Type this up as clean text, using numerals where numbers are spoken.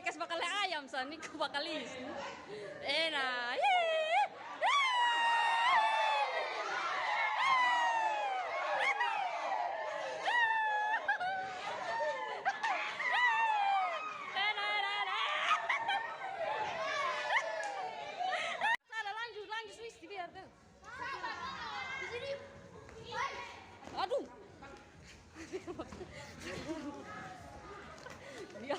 kas bakal ayam san, ini bakal is. Enak. Yeay. Lanjut wis biar tuh. Di sini. Aduh. Dia.